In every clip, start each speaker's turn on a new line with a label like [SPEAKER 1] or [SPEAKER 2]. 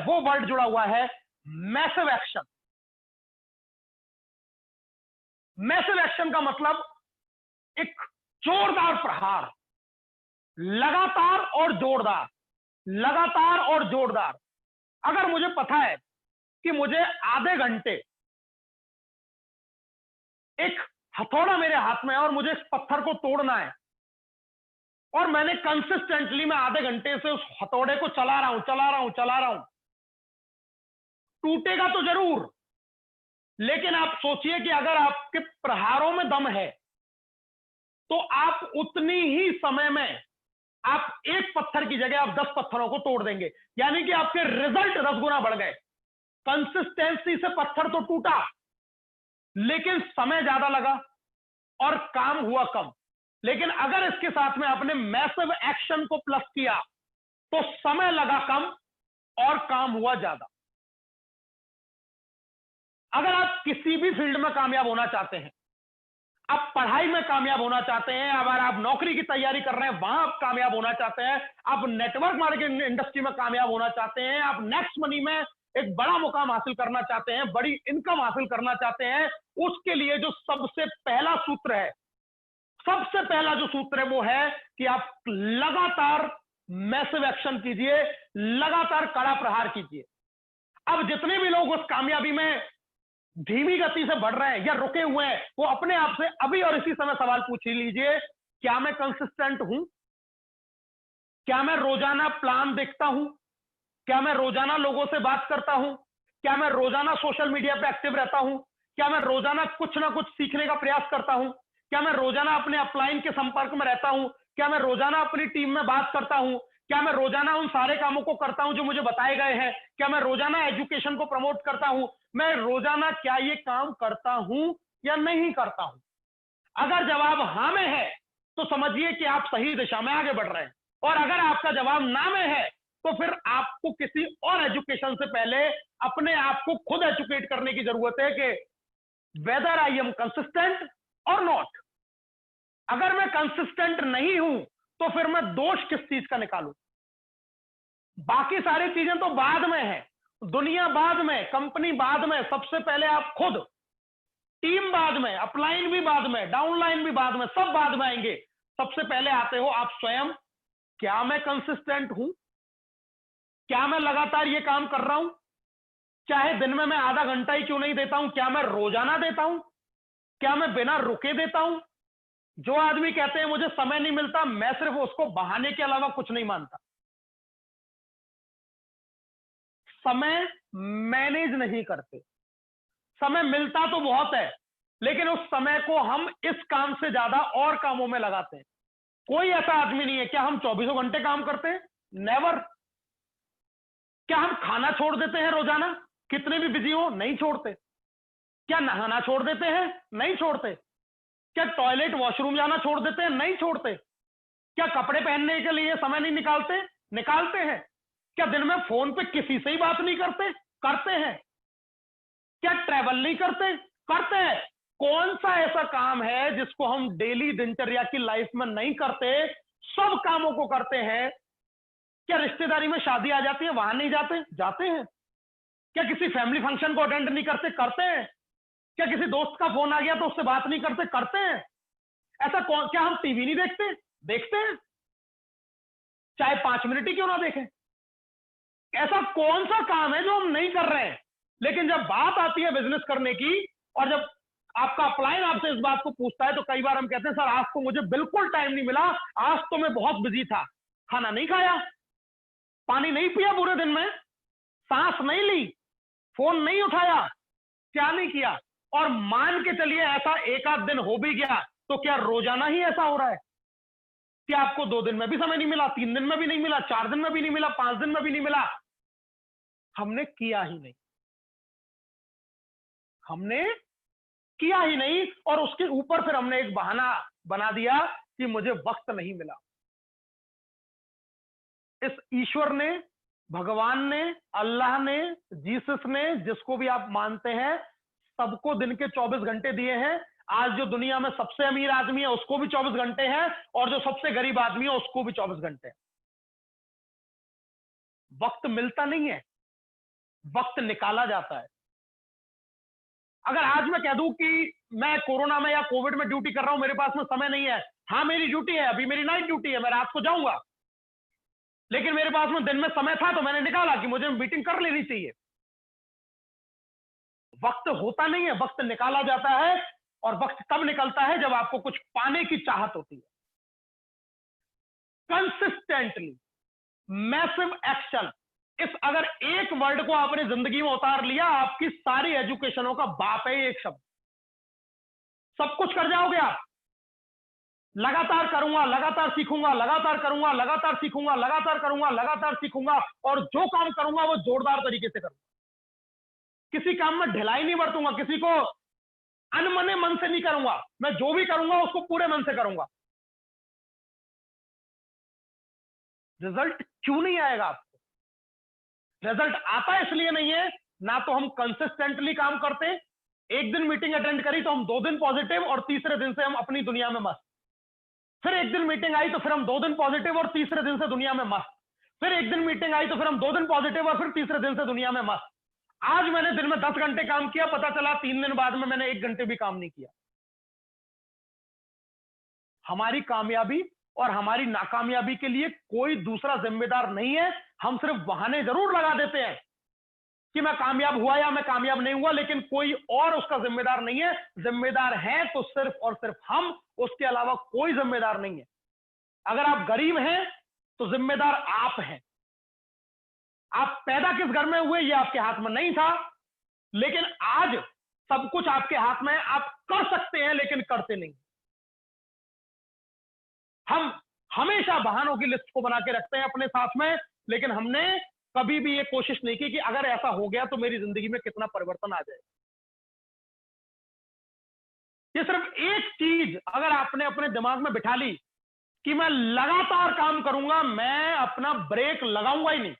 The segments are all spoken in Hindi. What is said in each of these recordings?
[SPEAKER 1] वो वर्ड जुड़ा हुआ है मैसिव एक्शन। मैसिव एक्शन का मतलब एक जोरदार प्रहार, लगातार और जोरदार, लगातार और जोरदार। अगर मुझे पता है कि मुझे आधे घंटे एक हथौड़ा मेरे हाथ में है और मुझे इस पत्थर को तोड़ना है, और मैंने कंसिस्टेंटली मैं आधे घंटे से उस हथौड़े को चला रहा हूं, टूटेगा तो जरूर, लेकिन आप सोचिए कि अगर आपके प्रहारों में दम है तो आप उतनी ही समय में आप एक पत्थर की जगह आप 10 पत्थरों को तोड़ देंगे, यानी कि आपके रिजल्ट 10 गुना बढ़ गए। कंसिस्टेंसी से पत्थर तो टूटा, लेकिन समय ज्यादा लगा और काम हुआ कम। लेकिन अगर इसके साथ में आपने मैसिव एक्शन को प्लस किया तो समय लगा कम और काम हुआ ज्यादा। अगर आप किसी भी फील्ड में कामयाब होना चाहते हैं, आप पढ़ाई में कामयाब होना चाहते हैं, अगर आप नौकरी की तैयारी कर रहे हैं वहां आप कामयाब होना चाहते हैं, आप नेटवर्क मार्केटिंग इंडस्ट्री में कामयाब होना चाहते हैं, आप नेक्स्ट मनी में एक बड़ा मुकाम हासिल करना चाहते हैं, बड़ी इनकम हासिल करना चाहते हैं, उसके लिए जो सबसे पहला सूत्र है, सबसे पहला जो सूत्र है वो है कि आप लगातार मैसिव एक्शन कीजिए, लगातार कड़ा प्रहार कीजिए। अब जितने भी लोग उस कामयाबी में धीमी गति से बढ़ रहे हैं या रुके हुए हैं, वो अपने आप से अभी और इसी समय सवाल पूछ लीजिए, क्या मैं कंसिस्टेंट हूं? क्या मैं रोजाना प्लान देखता हूं? क्या मैं रोजाना लोगों से बात करता हूं? क्या मैं रोजाना सोशल मीडिया पे एक्टिव रहता हूं? क्या मैं रोजाना कुछ ना कुछ सीखने का प्रयास करता हूं? क्या मैं रोजाना अपने अपलाइन के संपर्क में रहता हूं? क्या मैं रोजाना अपनी टीम में बात करता हूं? क्या मैं रोजाना उन सारे कामों को करता हूं जो मुझे बताए गए हैं? क्या मैं रोजाना एजुकेशन को प्रमोट करता हूं? मैं रोजाना क्या ये काम करता हूं या नहीं करता हूं? अगर जवाब हां में है तो समझिए कि आप सही दिशा में आगे बढ़ रहे हैं, और अगर आपका जवाब ना में है तो फिर आपको किसी और एजुकेशन से पहले अपने आप को खुद एजुकेट करने की जरूरत है कि वेदर आई एम कंसिस्टेंट और नॉट। अगर मैं कंसिस्टेंट नहीं हूं तो फिर मैं दोष किस चीज का निकालूं? बाकी सारी चीजें तो बाद में है, दुनिया बाद में, कंपनी बाद में, सबसे पहले आप खुद, टीम बाद में, अपलाइन भी बाद में, डाउनलाइन भी बाद में, सब बाद में आएंगे। सबसे पहले आते हो आप स्वयं। क्या मैं कंसिस्टेंट हूं? क्या मैं लगातार ये काम कर रहा हूं? चाहे दिन में मैं आधा घंटा ही क्यों नहीं देता हूं, क्या मैं रोजाना देता हूं? क्या मैं बिना रुके देता हूं? जो आदमी कहते हैं मुझे समय नहीं मिलता, मैं सिर्फ उसको बहाने के अलावा कुछ नहीं मानता। समय मैनेज नहीं करते। समय मिलता तो बहुत है, लेकिन उस समय को हम इस काम से ज्यादा और कामों में लगाते हैं। कोई ऐसा आदमी नहीं है, क्या हम 24 घंटे काम करते हैं? नेवर। क्या हम खाना छोड़ देते हैं रोजाना? कितने भी बिजी हो, नहीं छोड़ते। क्या नहाना छोड़ देते हैं? नहीं छोड़ते। क्या टॉयलेट वॉशरूम जाना छोड़ देते हैं? नहीं छोड़ते। क्या कपड़े पहनने के लिए समय नहीं निकालते? निकालते हैं। क्या दिन में फोन पे किसी से ही बात नहीं करते? करते हैं। क्या ट्रैवल नहीं करते? करते हैं। कौन सा ऐसा काम है जिसको हम डेली दिनचर्या की लाइफ में नहीं करते? सब कामों को करते हैं। क्या रिश्तेदारी में शादी आ जाती है, वहां नहीं जाते? जाते हैं। क्या किसी फैमिली फंक्शन को अटेंड नहीं करते? करते हैं। क्या किसी दोस्त का फोन आ गया तो उससे बात नहीं करते? करते हैं। ऐसा कौन, क्या हम टीवी नहीं देखते? देखते हैं, चाहे 5 मिनट ही क्यों ना देखें। ऐसा कौन सा काम है जो हम नहीं कर रहे हैं? लेकिन जब बात आती है बिजनेस करने की, और जब आपका अपलाइन आपसे इस बात को पूछता है, तो कई बार हम कहते हैं सर आज तो मुझे बिल्कुल टाइम नहीं मिला, आज तो मैं बहुत बिजी था। खाना नहीं खाया, पानी नहीं पिया पूरे दिन में, सांस नहीं ली, फोन नहीं उठाया, क्या नहीं किया? और मान के चलिए ऐसा एक आध दिन हो भी गया, तो क्या रोजाना ही ऐसा हो रहा है? कि आपको 2 दिन में भी समय नहीं मिला, 3 दिन में भी नहीं मिला, 4 दिन में भी नहीं मिला, 5 दिन में भी नहीं मिला? हमने किया ही नहीं। हमने किया ही नहीं, और उसके ऊपर फिर हमने एक बहाना बना दिया कि मुझे वक्त नहीं मिला। इस ईश्वर ने, भगवान ने, अल्लाह ने, जीसस ने, जिसको भी आप मानते हैं, सबको दिन के 24 घंटे दिए हैं। आज जो दुनिया में सबसे अमीर आदमी है उसको भी 24 घंटे हैं, और जो सबसे गरीब आदमी है उसको भी 24 घंटे हैं। वक्त मिलता नहीं है, वक्त निकाला जाता है। अगर आज मैं कह दूं कि मैं कोरोना में या कोविड में ड्यूटी कर रहा हूं, मेरे पास में समय नहीं है, हाँ मेरी ड्यूटी है, अभी मेरी नाइट ड्यूटी है, मैं रात को जाऊंगा, लेकिन मेरे पास में दिन में समय था तो मैंने निकाला कि मुझे मीटिंग कर लेनी चाहिए। वक्त होता नहीं है, वक्त निकाला जाता है, और वक्त तब निकलता है जब आपको कुछ पाने की चाहत होती है। कंसिस्टेंटली मैसिव एक्शन, इस अगर एक वर्ड को आपने जिंदगी में उतार लिया, आपकी सारी एजुकेशनों का बाप है एक शब्द। सब कुछ कर जाओगे आप। लगातार करूंगा, लगातार सीखूंगा, लगातार करूंगा, लगातार सीखूंगा, लगातार करूंगा, लगातार सीखूंगा, और जो काम करूंगा वो जोरदार तरीके से करूंगा। किसी काम में ढिलाई नहीं बरतूंगा, किसी को अनमने मन से नहीं करूंगा, मैं जो भी करूंगा उसको पूरे मन से करूंगा। रिजल्ट क्यों नहीं आएगा आपको? रिजल्ट आता इसलिए नहीं है, ना तो हम कंसिस्टेंटली काम करते, एक दिन मीटिंग अटेंड करी तो हम 2 दिन पॉजिटिव और तीसरे दिन से हम अपनी दुनिया में मस्त। फिर एक दिन मीटिंग आई तो फिर हम 2 दिन पॉजिटिव और तीसरे दिन से दुनिया में मस्त। फिर एक दिन मीटिंग आई तो फिर हम 2 दिन पॉजिटिव और फिर तीसरे दिन से दुनिया में मस्त। आज मैंने दिन में 10 घंटे काम किया, पता चला 3 दिन बाद में मैंने 1 घंटे भी काम नहीं किया। हमारी कामयाबी और हमारी नाकामयाबी के लिए कोई दूसरा जिम्मेदार नहीं है। हम सिर्फ बहाने जरूर लगा देते हैं कि मैं कामयाब हुआ या मैं कामयाब नहीं हुआ, लेकिन कोई और उसका जिम्मेदार नहीं है। जिम्मेदार है तो सिर्फ और सिर्फ हम, उसके अलावा कोई जिम्मेदार नहीं है। अगर आप गरीब हैं तो जिम्मेदार आप हैं। आप पैदा किस घर में हुए ये आपके हाथ में नहीं था, लेकिन आज सब कुछ आपके हाथ में है। आप कर सकते हैं लेकिन करते नहीं। हम हमेशा बहानों की लिस्ट को बना के रखते हैं अपने साथ में, लेकिन हमने कभी भी ये कोशिश नहीं की कि अगर ऐसा हो गया तो मेरी जिंदगी में कितना परिवर्तन आ जाए। ये सिर्फ एक चीज अगर आपने अपने दिमाग में बिठा ली कि मैं लगातार काम करूंगा, मैं अपना ब्रेक लगाऊंगा ही नहीं।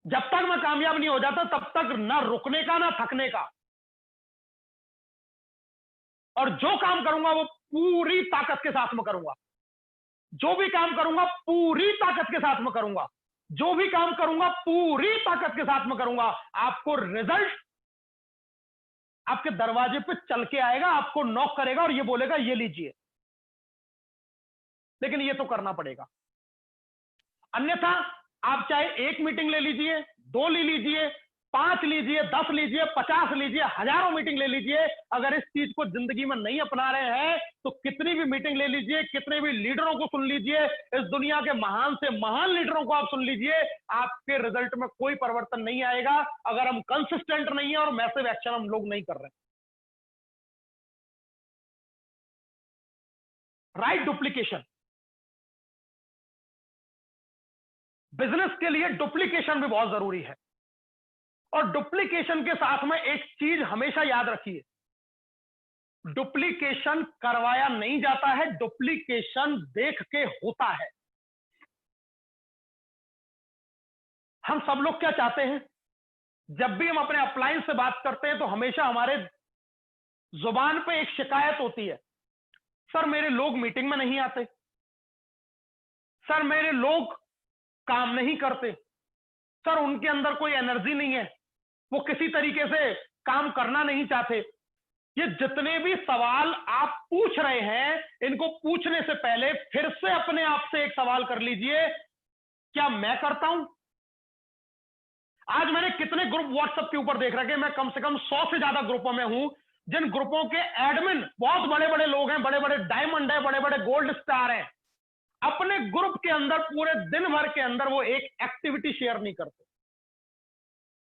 [SPEAKER 1] जब तक मैं कामयाब नहीं हो जाता तब तक ना रुकने का ना थकने का, और जो काम करूंगा वो पूरी ताकत के साथ में करूंगा। जो भी काम करूंगा पूरी ताकत के साथ में करूंगा। जो भी काम करूंगा पूरी ताकत के साथ में करूंगा। आपको रिजल्ट आपके दरवाजे पे चल के आएगा, आपको नॉक करेगा और ये बोलेगा ये लीजिए। लेकिन ये तो करना पड़ेगा, अन्यथा आप चाहे 1 मीटिंग ले लीजिए, 2 ले लीजिए, 5 लीजिए, 10 लीजिए, 50 लीजिए, हजारों मीटिंग ले लीजिए, अगर इस चीज को जिंदगी में नहीं अपना रहे हैं तो कितनी भी मीटिंग ले लीजिए, कितने भी लीडरों को सुन लीजिए, इस दुनिया के महान से महान लीडरों को आप सुन लीजिए, आपके रिजल्ट में कोई परिवर्तन नहीं आएगा अगर हम कंसिस्टेंट नहीं है और मैसिव एक्शन हम लोग नहीं कर रहे। राइट डुप्लीकेशन, बिजनेस के लिए डुप्लीकेशन भी बहुत जरूरी है। और डुप्लीकेशन के साथ में एक चीज हमेशा याद रखिए, डुप्लीकेशन करवाया नहीं जाता है, डुप्लीकेशन देख के होता है। हम सब लोग क्या चाहते हैं, जब भी हम अपने अपलाइन से बात करते हैं तो हमेशा हमारे जुबान पे एक शिकायत होती है, सर मेरे लोग मीटिंग में नहीं आते, सर मेरे लोग काम नहीं करते, सर उनके अंदर कोई एनर्जी नहीं है, वो किसी तरीके से काम करना नहीं चाहते। ये जितने भी सवाल आप पूछ रहे हैं, इनको पूछने से पहले फिर से अपने आप से एक सवाल कर लीजिए, क्या मैं करता हूं? आज मैंने कितने ग्रुप व्हाट्सएप के ऊपर देख रखे, मैं कम से कम 100 से ज्यादा ग्रुपों में हूं, जिन ग्रुपों के एडमिन बहुत बड़े बड़े लोग हैं, बड़े बड़े डायमंड है, बड़े बड़े गोल्ड स्टार हैं। अपने ग्रुप के अंदर पूरे दिन भर के अंदर वो एक एक्टिविटी शेयर नहीं करते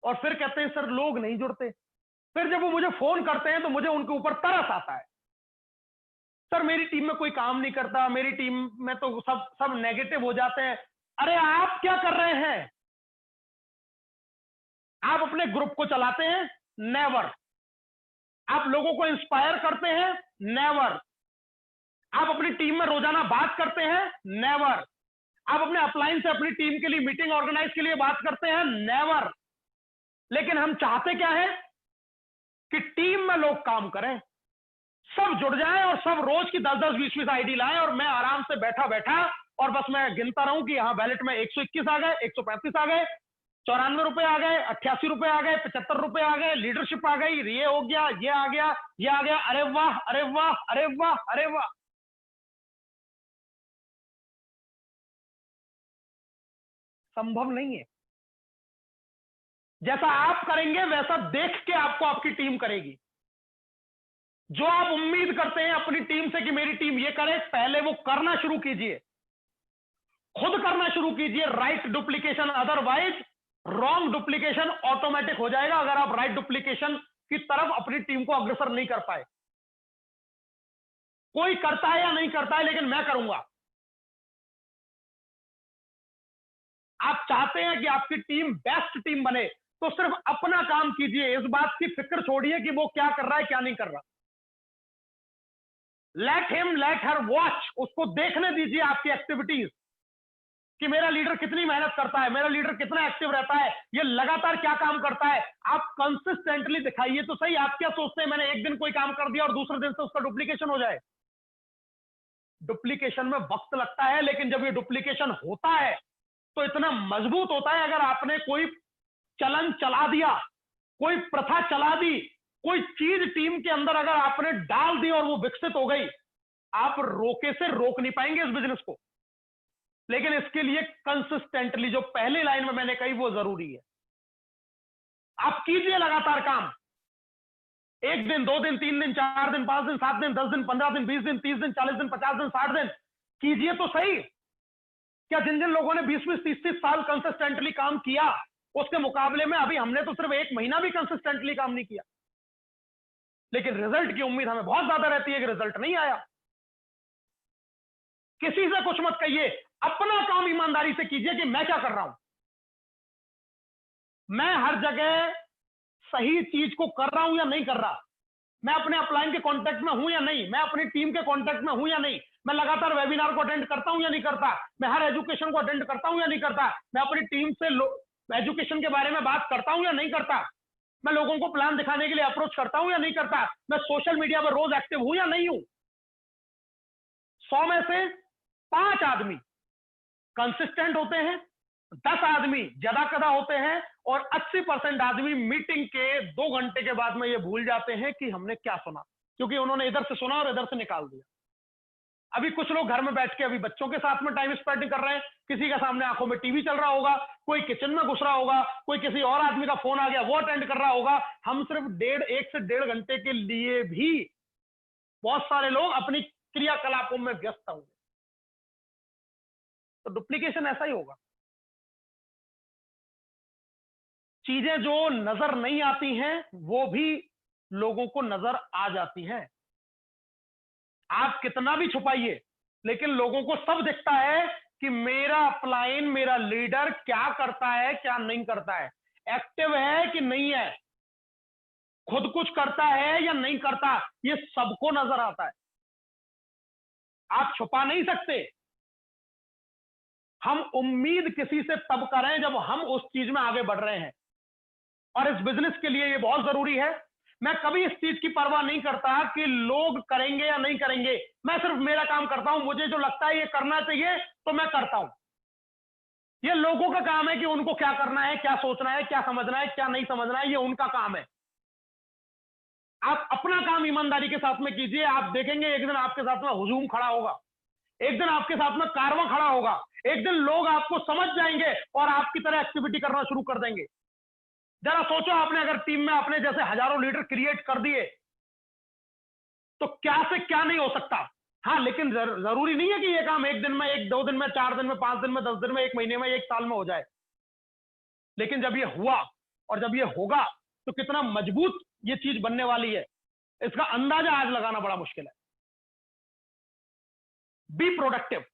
[SPEAKER 1] और फिर कहते हैं सर लोग नहीं जुड़ते। फिर जब वो मुझे फोन करते हैं तो मुझे उनके ऊपर तरस आता है, सर मेरी टीम में कोई काम नहीं करता, मेरी टीम में तो सब नेगेटिव हो जाते हैं। अरे आप क्या कर रहे हैं? आप अपने ग्रुप को चलाते हैं? नेवर। आप लोगों को इंस्पायर करते हैं? नेवर। आप अपनी टीम में रोजाना बात करते हैं? नेवर। आप अपने अपलाइन से अपनी टीम के लिए मीटिंग ऑर्गेनाइज के लिए बात करते हैं? नेवर। लेकिन हम चाहते क्या है कि टीम में लोग काम करें, सब जुड़ जाएं और सब रोज की 10-10, 20-20 आईडी लाएं और मैं आराम से बैठा बैठा और बस मैं गिनता रहूं कि यहां बैलेट में 121 आ गए, 135 आ गए, ₹94 आ गए, ₹88 आ गए, ₹75 आ गए, लीडरशिप आ गई, ये हो गया, ये आ गया, ये आ गया। अरे वाह, अरे वाह, अरे वाह, अरे वाह। संभव नहीं है। जैसा आप करेंगे वैसा देख के आपको आपकी टीम करेगी। जो आप उम्मीद करते हैं अपनी टीम से कि मेरी टीम ये करे, पहले वो करना शुरू कीजिए, खुद करना शुरू कीजिए। Right duplication, otherwise wrong duplication automatic हो जाएगा अगर आप राइट डुप्लीकेशन की तरफ अपनी टीम को अग्रसर नहीं कर पाए। कोई करता है या नहीं करता है, लेकिन मैं करूंगा। आप चाहते हैं कि आपकी टीम बेस्ट टीम बने, तो सिर्फ अपना काम कीजिए, इस बात की फिक्र छोड़िए कि वो क्या कर रहा है क्या नहीं कर रहा। Let him let her watch, उसको देखने दीजिए आपकी एक्टिविटीज कि मेरा लीडर कितनी मेहनत करता है, मेरा लीडर कितना एक्टिव रहता है, ये लगातार क्या काम करता है। आप कंसिस्टेंटली दिखाइए तो सही। आप क्या सोचते हैं मैंने एक दिन कोई काम कर दिया और दूसरे दिन से उसका डुप्लीकेशन हो जाए? डुप्लीकेशन में वक्त लगता है, लेकिन जब ये डुप्लीकेशन होता है तो इतना मजबूत होता है। अगर आपने कोई चलन चला दिया, कोई प्रथा चला दी, कोई चीज टीम के अंदर अगर आपने डाल दी और वो विकसित हो गई, आप रोके से रोक नहीं पाएंगे इस बिजनेस को। लेकिन इसके लिए कंसिस्टेंटली, जो पहली लाइन में मैंने कही, वो जरूरी है। आप कीजिए लगातार काम, 1 दिन, 2 दिन, 3 दिन, 4 दिन, 5 दिन, 7 दिन, 10 दिन, 15 दिन, 20 दिन, 30 दिन, 40 दिन, 50 दिन, 60 दिन, कीजिए तो सही। क्या जिन जिन लोगों ने 20-20, 30-30 साल कंसिस्टेंटली काम किया, उसके मुकाबले में अभी हमने तो सिर्फ 1 महीना भी कंसिस्टेंटली काम नहीं किया, लेकिन रिजल्ट की उम्मीद हमें बहुत ज्यादा रहती है कि रिजल्ट नहीं आया। किसी से कुछ मत कहिए, अपना काम ईमानदारी से कीजिए कि मैं क्या कर रहा हूं, मैं हर जगह सही चीज को कर रहा हूं या नहीं कर रहा, मैं अपने अपलाइन के कांटेक्ट में हूं या नहीं, मैं अपनी टीम के कांटेक्ट में हूं या नहीं, मैं लगातार वेबिनार को अटेंड करता हूं या नहीं करता, मैं हर एजुकेशन को अटेंड करता हूं या नहीं करता, मैं अपनी टीम से एजुकेशन के बारे में बात करता हूं या नहीं करता, मैं लोगों को प्लान दिखाने के लिए अप्रोच करता हूं या नहीं करता, मैं सोशल मीडिया पर रोज एक्टिव हूं या नहीं हूं। 100 में से 5 आदमी कंसिस्टेंट होते हैं, 10 आदमी ज्यादा कदा होते हैं, और 80% आदमी मीटिंग के 2 घंटे के बाद में ये भूल जाते हैं कि हमने क्या सुना, क्योंकि उन्होंने इधर से सुना और इधर से निकाल दिया। अभी कुछ लोग घर में बैठ के अभी बच्चों के साथ में टाइम स्पेंड कर रहे हैं, किसी के सामने आंखों में टीवी चल रहा होगा, कोई किचन में घुस रहा होगा, कोई किसी और आदमी का फोन आ गया वो अटेंड कर रहा होगा। हम सिर्फ 1 से 1.5 घंटे के लिए भी बहुत सारे लोग अपनी क्रियाकलापों में व्यस्त होंगे, तो डुप्लीकेशन ऐसा ही होगा। चीजें जो नजर नहीं आती हैं वो भी लोगों को नजर आ जाती हैं। आप कितना भी छुपाइए, लेकिन लोगों को सब दिखता है कि मेरा अपलाइन, मेरा लीडर क्या करता है क्या नहीं करता है, एक्टिव है कि नहीं है, खुद कुछ करता है या नहीं करता, ये सबको नजर आता है। आप छुपा नहीं सकते। हम उम्मीद किसी से तब करें जब हम उस चीज में आगे बढ़ रहे हैं, और इस बिजनेस के लिए ये बहुत जरूरी है। मैं कभी इस चीज की परवाह नहीं करता कि लोग करेंगे या नहीं करेंगे, मैं सिर्फ मेरा काम करता हूं, मुझे जो लगता है ये करना चाहिए तो मैं करता हूं। ये लोगों का काम है कि उनको क्या करना है, क्या सोचना है, क्या समझना है, क्या नहीं समझना है, ये उनका काम है। आप अपना काम ईमानदारी के साथ में कीजिए, आप देखेंगे एक दिन आपके साथ में हुजूम खड़ा होगा, एक दिन आपके साथ में कारवां खड़ा होगा, एक दिन लोग आपको समझ जाएंगे और आपकी तरह एक्टिविटी करना शुरू कर देंगे। जरा सोचो, आपने अगर टीम में अपने जैसे हजारों लीडर क्रिएट कर दिए तो क्या से क्या नहीं हो सकता। हाँ, लेकिन जरूरी नहीं है कि ये काम 1 दिन में, 1-2 दिन में, 4 दिन में, 5 दिन में, 10 दिन में, 1 महीने में, 1 साल में हो जाए। लेकिन जब ये हुआ और जब ये होगा तो कितना मजबूत ये चीज बनने वाली है, इसका अंदाजा आज लगाना बड़ा मुश्किल है। बी प्रोडक्टिव,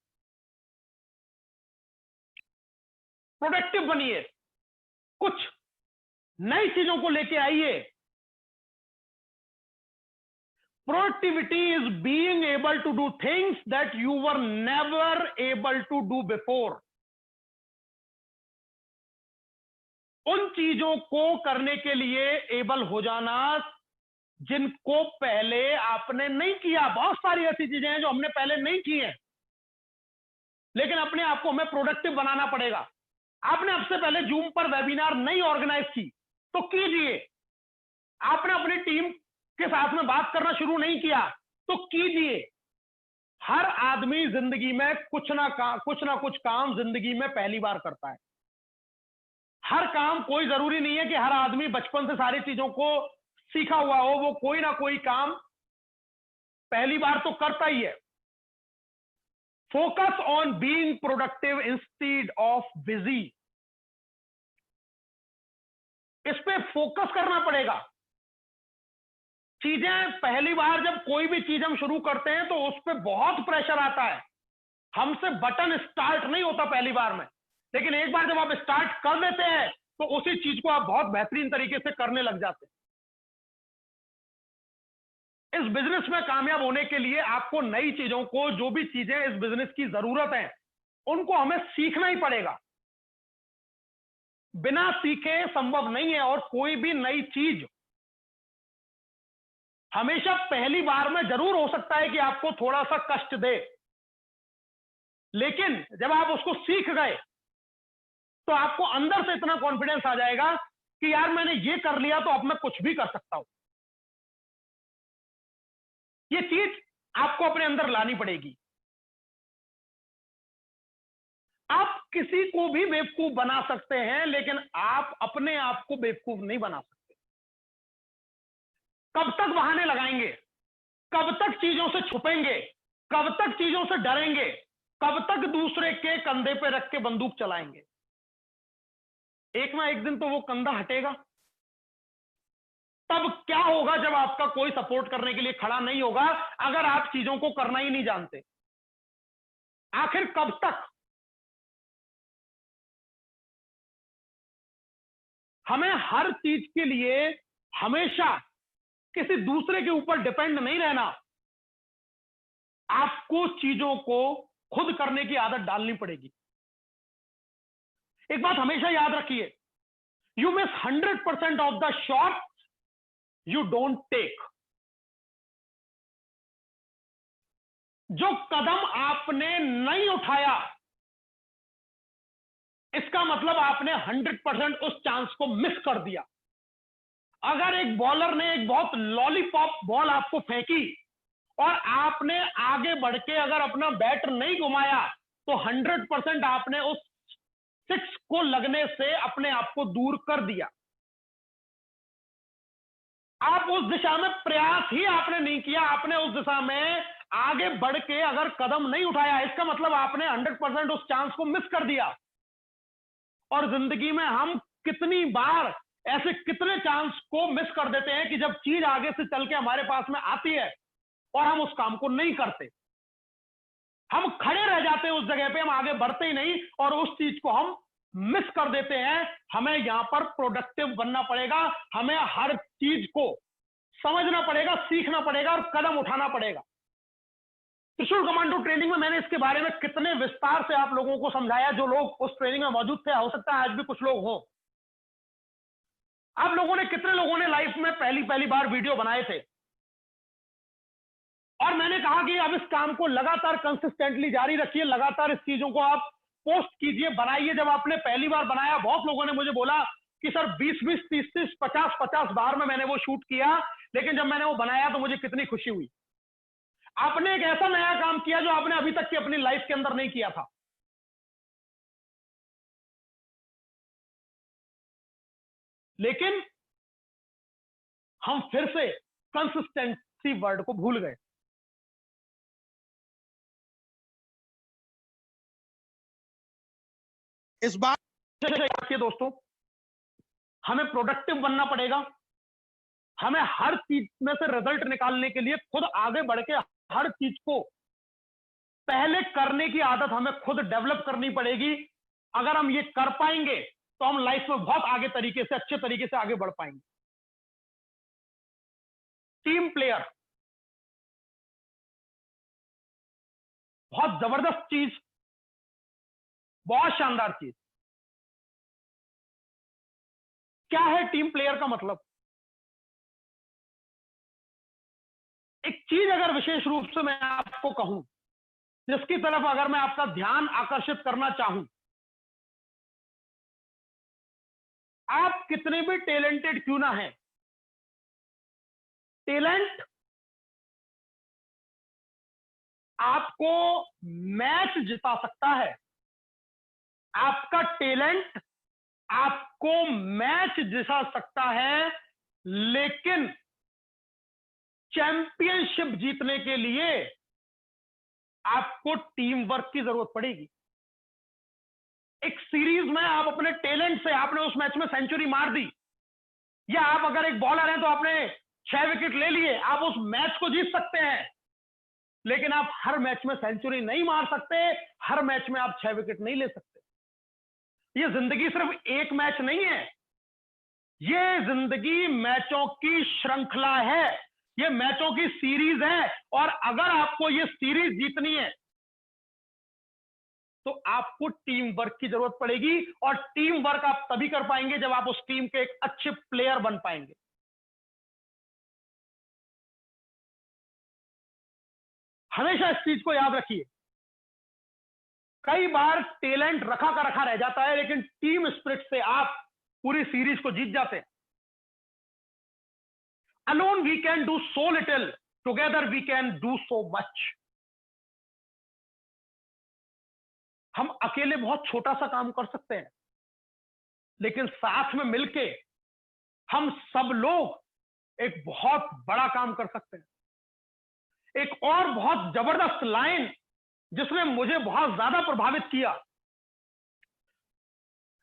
[SPEAKER 1] प्रोडक्टिव बनिए, कुछ नई चीजों को लेके आइए। Productivity is being able to do things that you were never able to do before. उन चीजों को करने के लिए एबल हो जाना जिनको पहले आपने नहीं किया। बहुत सारी ऐसी चीजें हैं जो हमने पहले नहीं की हैं, लेकिन अपने आप को हमें प्रोडक्टिव बनाना पड़ेगा। आपने अब से पहले जूम पर वेबिनार नहीं ऑर्गेनाइज की तो कीजिए। आपने अपनी टीम के साथ में बात करना शुरू नहीं किया तो कीजिए। हर आदमी जिंदगी में कुछ ना कुछ काम जिंदगी में पहली बार करता है। हर काम, कोई जरूरी नहीं है कि हर आदमी बचपन से सारी चीजों को सीखा हुआ हो, वो कोई ना कोई काम पहली बार तो करता ही है। Focus on being productive instead of busy, इस पे फोकस करना पड़ेगा। चीजें पहली बार जब कोई भी चीज हम शुरू करते हैं तो उस पर बहुत प्रेशर आता है। हमसे बटन स्टार्ट नहीं होता पहली बार में, लेकिन एक बार जब आप स्टार्ट कर देते हैं तो उसी चीज को आप बहुत बेहतरीन तरीके से करने लग जाते हैं। इस बिजनेस में कामयाब होने के लिए आपको नई चीजों को, जो भी चीजें इस बिजनेस की जरूरत है, उनको हमें सीखना ही पड़ेगा। बिना सीखे संभव नहीं है। और कोई भी नई चीज हमेशा पहली बार में जरूर हो सकता है कि आपको थोड़ा सा कष्ट दे, लेकिन जब आप उसको सीख गए तो आपको अंदर से इतना कॉन्फिडेंस आ जाएगा कि यार मैंने ये कर लिया तो अब मैं कुछ भी कर सकता हूं। ये चीज आपको अपने अंदर लानी पड़ेगी। आप किसी को भी बेवकूफ बना सकते हैं, लेकिन आप अपने आप को बेवकूफ नहीं बना सकते। कब तक बहाने लगाएंगे? कब तक चीजों से छुपेंगे? कब तक चीजों से डरेंगे? कब तक दूसरे के कंधे पे रख के बंदूक चलाएंगे? एक ना एक दिन तो वो कंधा हटेगा। तब क्या होगा जब आपका कोई सपोर्ट करने के लिए खड़ा नहीं होगा, अगर आप चीजों को करना ही नहीं जानते? आखिर कब तक? हमें हर चीज के लिए हमेशा किसी दूसरे के ऊपर डिपेंड नहीं रहना। आपको चीजों को खुद करने की आदत डालनी पड़ेगी। एक बात हमेशा याद रखिए, you miss 100% of the shot you don't take. जो कदम आपने नहीं उठाया, इसका मतलब आपने 100% उस चांस को मिस कर दिया। अगर एक बॉलर ने एक बहुत लॉलीपॉप बॉल आपको फेंकी और आपने आगे बढ़ के अगर अपना बैट नहीं घुमाया, तो 100% आपने उस सिक्स को लगने से अपने आप को दूर कर दिया। आप उस दिशा में प्रयास ही आपने नहीं किया, आपने उस दिशा में आगे बढ़ के अगर कदम नहीं उठाया, इसका मतलब आपने 100% उस चांस को मिस कर दिया। और जिंदगी में हम कितनी बार ऐसे कितने चांस को मिस कर देते हैं कि जब चीज आगे से चल के हमारे पास में आती है और हम उस काम को नहीं करते, हम खड़े रह जाते हैं उस जगह पे, हम आगे बढ़ते ही नहीं और उस चीज को हम मिस कर देते हैं। हमें यहां पर प्रोडक्टिव बनना पड़ेगा। हमें हर चीज को समझना पड़ेगा, सीखना पड़ेगा और कदम उठाना पड़ेगा। त्रिशूल कमांडो ट्रेनिंग में मैंने इसके बारे में कितने विस्तार से आप लोगों को समझाया। जो लोग उस ट्रेनिंग में मौजूद थे, हो सकता है आज भी कुछ लोग हों। आप लोगों ने, कितने लोगों ने लाइफ में पहली बार वीडियो बनाए थे? और मैंने कहा कि अब इस काम को लगातार कंसिस्टेंटली जारी रखिए, लगातार इस चीजों को आप पोस्ट कीजिए, बनाइए। जब आपने पहली बार बनाया, बहुत लोगों ने मुझे बोला कि सर 20-20, 30-30, 50-50 बार में मैंने वो शूट किया, लेकिन जब मैंने वो बनाया तो मुझे कितनी खुशी हुई। आपने एक ऐसा नया काम किया जो आपने अभी तक की अपनी लाइफ के अंदर नहीं किया था। लेकिन हम फिर से कंसिस्टेंसी वर्ड को भूल गए। इस बात से दोस्तों, हमें प्रोडक्टिव बनना पड़ेगा। हमें हर चीज में से रिजल्ट निकालने के लिए खुद आगे बढ़ के हर चीज को पहले करने की आदत हमें खुद डेवलप करनी पड़ेगी। अगर हम ये कर पाएंगे तो हम लाइफ में बहुत आगे तरीके से, अच्छे तरीके से आगे बढ़ पाएंगे। टीम प्लेयर बहुत जबरदस्त चीज, बहुत शानदार चीज। क्या है टीम प्लेयर का मतलब? एक चीज अगर विशेष रूप से मैं आपको कहूं, जिसकी तरफ अगर मैं आपका ध्यान आकर्षित करना चाहूं, आप कितने भी टैलेंटेड क्यों ना हैं, टैलेंट आपको मैच जिता सकता है। आपका टैलेंट आपको मैच जिता सकता है, लेकिन चैंपियनशिप जीतने के लिए आपको टीम वर्क की जरूरत पड़ेगी। एक सीरीज में आप अपने टैलेंट से आपने उस मैच में सेंचुरी मार दी, या आप अगर एक बॉलर हैं तो आपने 6 विकेट ले लिए, आप उस मैच को जीत सकते हैं, लेकिन आप हर मैच में सेंचुरी नहीं मार सकते, हर मैच में आप 6 विकेट नहीं ले सकते। ये जिंदगी सिर्फ एक मैच नहीं है, ये जिंदगी मैचों की श्रृंखला है, ये मैचों की सीरीज है। और अगर आपको ये सीरीज जीतनी है तो आपको टीम वर्क की जरूरत पड़ेगी, और टीम वर्क आप तभी कर पाएंगे जब आप उस टीम के एक अच्छे प्लेयर बन पाएंगे। हमेशा इस चीज को याद रखिए, कई बार टैलेंट रखा का रखा रह जाता है, लेकिन टीम स्पिरिट से आप पूरी सीरीज को जीत जाते हैं। Alone we can do so little, together we can do so much. हम अकेले बहुत छोटा सा काम कर सकते हैं, लेकिन साथ में मिलके हम सब लोग एक बहुत बड़ा काम कर सकते हैं। एक और बहुत जबरदस्त लाइन जिसने मुझे बहुत ज्यादा प्रभावित किया,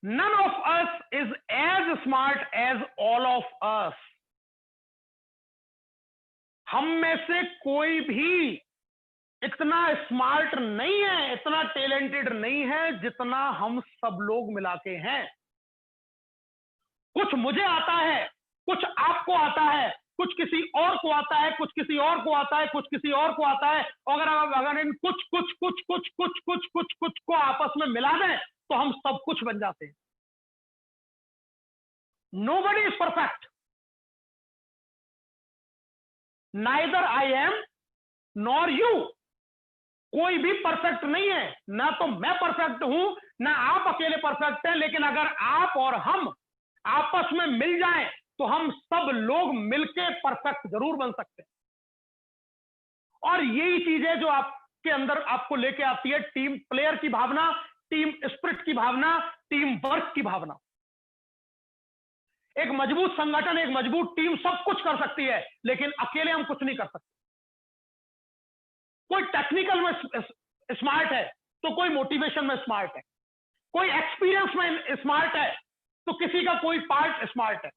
[SPEAKER 1] none of us is as smart as all of us. हम में से कोई भी इतना स्मार्ट नहीं है, इतना टैलेंटेड नहीं है जितना हम सब लोग मिला के हैं। कुछ मुझे आता है, कुछ आपको आता है, कुछ किसी और को आता है, कुछ किसी और को आता है, कुछ किसी और को आता है। अगर इन कुछ कुछ कुछ कुछ कुछ कुछ कुछ कुछ को आपस में मिला दें तो हम सब कुछ बन जाते हैं। Nobody is perfect, neither I am nor you. कोई भी परफेक्ट नहीं है, ना तो मैं परफेक्ट हूं, ना आप अकेले परफेक्ट हैं, लेकिन अगर आप और हम आपस में मिल जाएं तो हम सब लोग मिलके परफेक्ट जरूर बन सकते हैं। और यही चीज है जो आपके अंदर आपको लेके आती है टीम प्लेयर की भावना, टीम स्पिरिट की भावना, टीम वर्क की भावना। एक मजबूत संगठन, एक मजबूत टीम सब कुछ कर सकती है, लेकिन अकेले हम कुछ नहीं कर सकते। कोई टेक्निकल में स्मार्ट है तो कोई मोटिवेशन में स्मार्ट है, कोई एक्सपीरियंस में स्मार्ट है तो किसी का कोई पार्ट स्मार्ट है।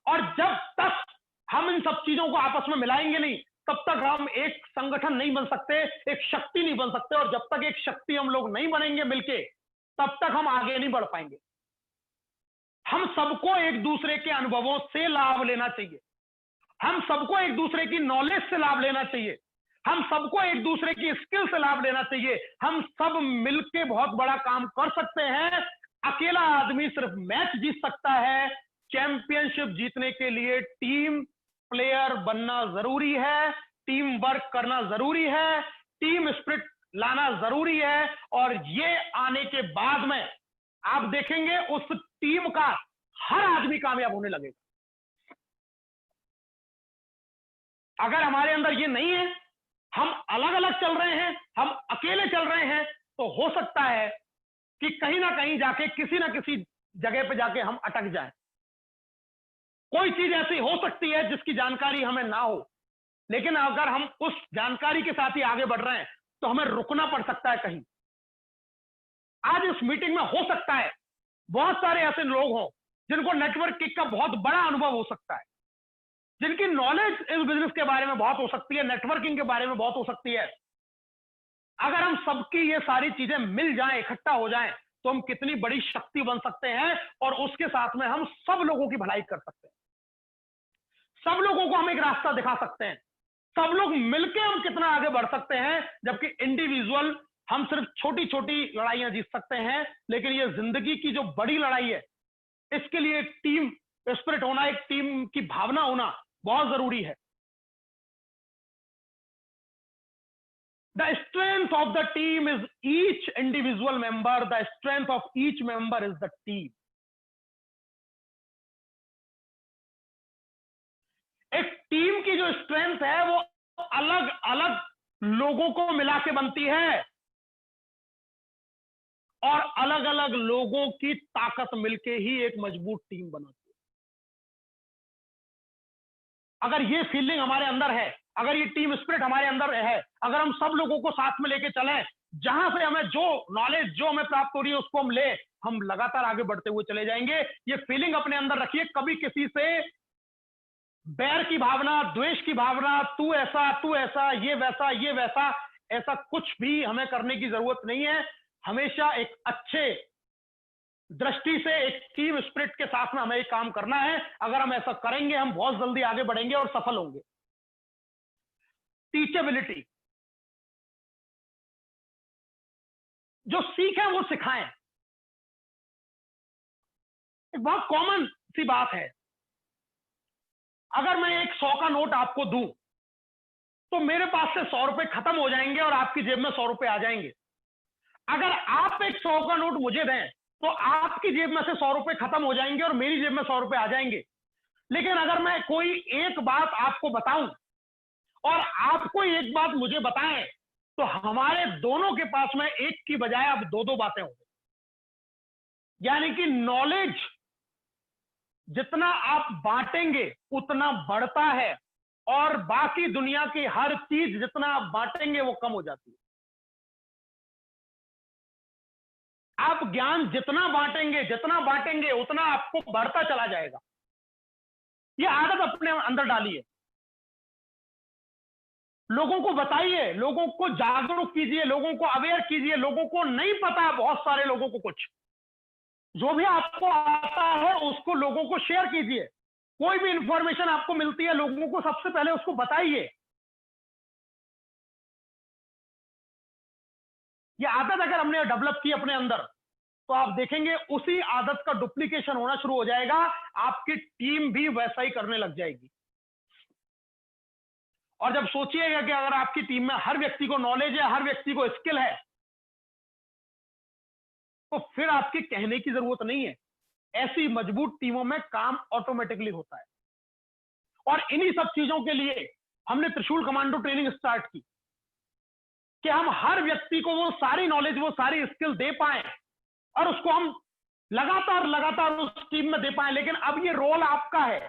[SPEAKER 1] और जब तक हम इन सब चीजों को आपस में मिलाएंगे नहीं, तब तक हम एक संगठन नहीं बन सकते, एक शक्ति नहीं बन सकते। और जब तक एक शक्ति हम लोग नहीं बनेंगे मिलके, तब तक हम आगे नहीं बढ़ पाएंगे। हम सबको एक दूसरे के अनुभवों से लाभ लेना चाहिए, हम सबको एक दूसरे की नॉलेज से लाभ लेना चाहिए, हम सबको एक दूसरे की स्किल से लाभ लेना चाहिए। हम सब मिलके बहुत बड़ा काम कर सकते हैं। अकेला आदमी सिर्फ मैच जीत सकता है, चैंपियनशिप जीतने के लिए टीम प्लेयर बनना जरूरी है, टीम वर्क करना जरूरी है, टीम स्पिरिट लाना जरूरी है। और ये आने के बाद में आप देखेंगे उस टीम का हर आदमी कामयाब होने लगेगा। अगर हमारे अंदर ये नहीं है, हम अलग अलग चल रहे हैं, हम अकेले चल रहे हैं, तो हो सकता है कि कहीं ना कहीं जाके किसी ना किसी जगह पे जाके हम अटक जाएं। कोई चीज ऐसी हो सकती है जिसकी जानकारी हमें ना हो, लेकिन अगर हम उस जानकारी के साथ ही आगे बढ़ रहे हैं तो हमें रुकना पड़ सकता है कहीं। आज इस मीटिंग में हो सकता है बहुत सारे ऐसे लोग हों जिनको नेटवर्किंग का बहुत बड़ा अनुभव हो सकता है, जिनकी नॉलेज इस बिजनेस के बारे में बहुत हो सकती है, नेटवर्किंग के बारे में बहुत हो सकती है। अगर हम सबकी ये सारी चीजें मिल जाएं, इकट्ठा हो जाएं, तो हम कितनी बड़ी शक्ति बन सकते हैं, और उसके साथ में हम सब लोगों की भलाई कर सकते हैं, सब लोगों को हम एक रास्ता दिखा सकते हैं, सब लोग मिलकर हम कितना आगे बढ़ सकते हैं। जबकि इंडिविजुअल हम सिर्फ छोटी छोटी लड़ाइयां जीत सकते हैं, लेकिन ये जिंदगी की जो बड़ी लड़ाई है, इसके लिए एक टीम स्पिरिट होना, एक टीम की भावना होना बहुत जरूरी है। The strength of the team is each individual member. The strength of each member is the team. Team की जो स्ट्रेंथ है वो अलग अलग लोगों को मिला के बनती है और अलग अलग लोगों की ताकत मिलके ही एक मजबूत टीम बनाती है। अगर ये फीलिंग हमारे अंदर है, अगर ये टीम स्पिरिट हमारे अंदर है, अगर हम सब लोगों को साथ में लेके चलें, जहां से हमें जो नॉलेज जो हमें प्राप्त हो रही है उसको हम ले, हम लगातार आगे बढ़ते हुए चले जाएंगे। ये फीलिंग अपने अंदर रखिए। कभी किसी से बैर की भावना, द्वेष की भावना, तू ऐसा, ये वैसा, ऐसा कुछ भी हमें करने की जरूरत नहीं है। हमेशा एक अच्छे दृष्टि से, एक टीम स्पिरिट के साथ में हमें एक काम करना है। अगर हम ऐसा करेंगे, हम बहुत जल्दी आगे बढ़ेंगे और सफल होंगे। टीचेबिलिटी, जो सीखें वो सिखाएं। एक बहुत कॉमन सी बात है, अगर मैं एक 100 का नोट आपको दूं तो मेरे पास से 100 रुपए खत्म हो जाएंगे और आपकी जेब में 100 रुपए आ जाएंगे। अगर आप एक 100 का नोट मुझे दें तो आपकी जेब में से 100 रुपए खत्म हो जाएंगे और मेरी जेब में 100 रुपए आ जाएंगे। लेकिन अगर मैं कोई एक बात आपको बताऊं और आपको एक बात मुझे बताएं तो हमारे दोनों के पास में एक की बजाय अब दो दो बातें होंगी। यानी कि नॉलेज जितना आप बांटेंगे उतना बढ़ता है और बाकी दुनिया की हर चीज जितना आप बांटेंगे वो कम हो जाती है। आप ज्ञान जितना बांटेंगे उतना आपको बढ़ता चला जाएगा। ये आदत अपने अंदर डालिए, लोगों को बताइए, लोगों को जागरूक कीजिए, लोगों को अवेयर कीजिए। लोगों को नहीं पता, बहुत सारे लोगों को कुछ, जो भी आपको आता है उसको लोगों को शेयर कीजिए। कोई भी इंफॉर्मेशन आपको मिलती है, लोगों को सबसे पहले उसको बताइए। ये आदत अगर हमने डेवलप की अपने अंदर तो आप देखेंगे उसी आदत का डुप्लीकेशन होना शुरू हो जाएगा। आपकी टीम भी वैसा ही करने लग जाएगी। और जब सोचिएगा कि अगर आपकी टीम में हर व्यक्ति को नॉलेज है, हर व्यक्ति को स्किल है, तो फिर आपके कहने की जरूरत नहीं है। ऐसी मजबूत टीमों में काम ऑटोमेटिकली होता है। और इन्हीं सब चीजों के लिए हमने त्रिशूल कमांडो ट्रेनिंग स्टार्ट की कि हम हर व्यक्ति को वो सारी नॉलेज, वो सारी स्किल दे पाए और उसको हम लगातार उस टीम में दे पाए। लेकिन अब ये रोल आपका है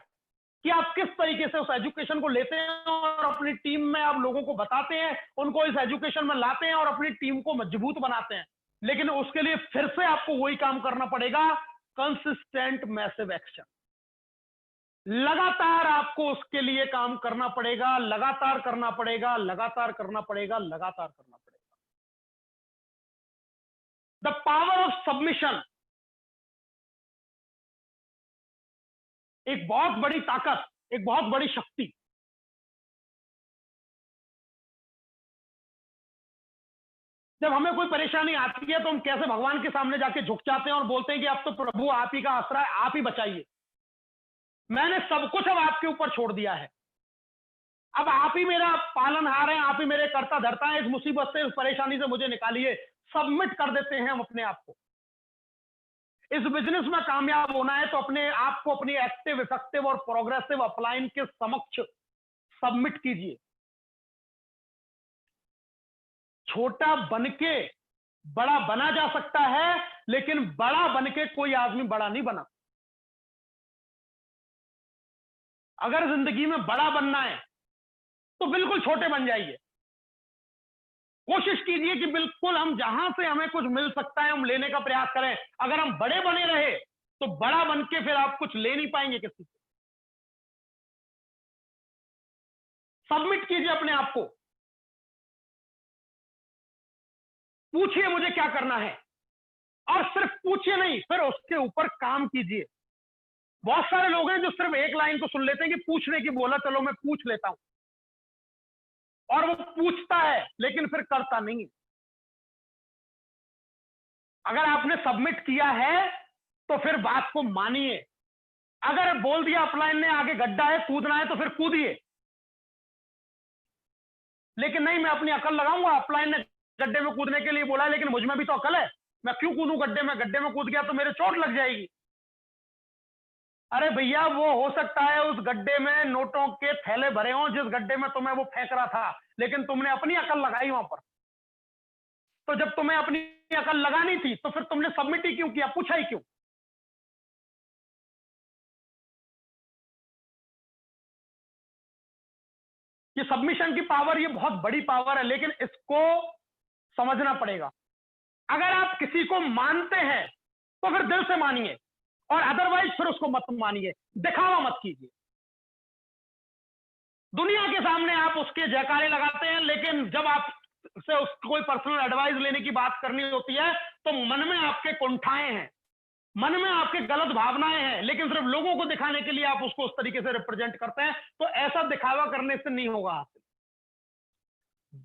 [SPEAKER 1] कि आप किस तरीके से उस एजुकेशन को लेते हैं और अपनी टीम में आप लोगों को बताते हैं, उनको इस एजुकेशन में लाते हैं और अपनी टीम को मजबूत बनाते हैं। लेकिन उसके लिए फिर से आपको वही काम करना पड़ेगा, कंसिस्टेंट मैसिव एक्शन। लगातार आपको उसके लिए काम करना पड़ेगा, लगातार करना पड़ेगा। द पावर ऑफ सबमिशन, एक बहुत बड़ी ताकत, एक बहुत बड़ी शक्ति। जब हमें कोई परेशानी आती है तो हम कैसे भगवान के सामने जाके झुक जाते हैं और बोलते हैं कि अब तो प्रभु आप ही का आसरा है, आप ही बचाइए, मैंने सब कुछ अब आपके ऊपर छोड़ दिया है, अब आप ही मेरा पालनहार हैं, आप ही मेरे कर्ता धर्ता हैं, इस मुसीबत से, इस परेशानी से मुझे निकालिए। सबमिट कर देते हैं हम अपने आप को। इस बिजनेस में कामयाब होना है तो अपने आप को अपनी एक्टिव, इफेक्टिव और प्रोग्रेसिव अपलाइन के समक्ष सबमिट कीजिए। छोटा बनके बड़ा बना जा सकता है, लेकिन बड़ा बनके कोई आदमी बड़ा नहीं बना। अगर जिंदगी में बड़ा बनना है तो बिल्कुल छोटे बन जाइए। कोशिश कीजिए कि बिल्कुल हम जहां से हमें कुछ मिल सकता है हम लेने का प्रयास करें। अगर हम बड़े बने रहे तो बड़ा बन के फिर आप कुछ ले नहीं पाएंगे किसी से। सबमिट कीजिए अपने आप को, पूछिए मुझे क्या करना है, और सिर्फ पूछिए नहीं, फिर उसके ऊपर काम कीजिए। बहुत सारे लोग हैं जो सिर्फ एक लाइन को सुन लेते हैं कि पूछने की बोला, चलो मैं पूछ लेता हूं, और वो पूछता है लेकिन फिर करता नहीं है। अगर आपने सबमिट किया है तो फिर बात को मानिए। अगर बोल दिया अपलाइन ने आगे गड्ढा है, कूदना है, तो फिर कूदिए। लेकिन नहीं, मैं अपनी अकल लगाऊंगा, अपलाइन ने गड्ढे में कूदने के लिए बोला है लेकिन मुझ में भी तो अकल है, मैं क्यों कूदूं गड्ढे में कूद गया तो मेरे चोट लग जाएगी। अरे भैया, वो हो सकता है उस गड्ढे में नोटों के थैले भरे हों जिस गड्ढे में तुम्हें वो फेंक रहा था, लेकिन तुमने अपनी अकल लगाई वहां पर। तो जब तुम्हें अपनी अकल लगानी थी तो फिर तुमने सबमिट ही क्यों किया, पूछा ही क्यों? ये सबमिशन की पावर, ये बहुत बड़ी पावर है, लेकिन इसको समझना पड़ेगा। अगर आप किसी को मानते हैं तो फिर दिल से मानिए, और अदरवाइज फिर उसको मत मानिए, दिखावा मत कीजिए। दुनिया के सामने आप उसके जयकारे लगाते हैं, लेकिन जब आप से उसको कोई पर्सनल एडवाइस लेने की बात करनी होती है तो मन में आपके कुंठाएं हैं, मन में आपके गलत भावनाएं हैं, लेकिन सिर्फ लोगों को दिखाने के लिए आप उसको उस तरीके से रिप्रेजेंट करते हैं। तो ऐसा दिखावा करने से नहीं होगा हासिल।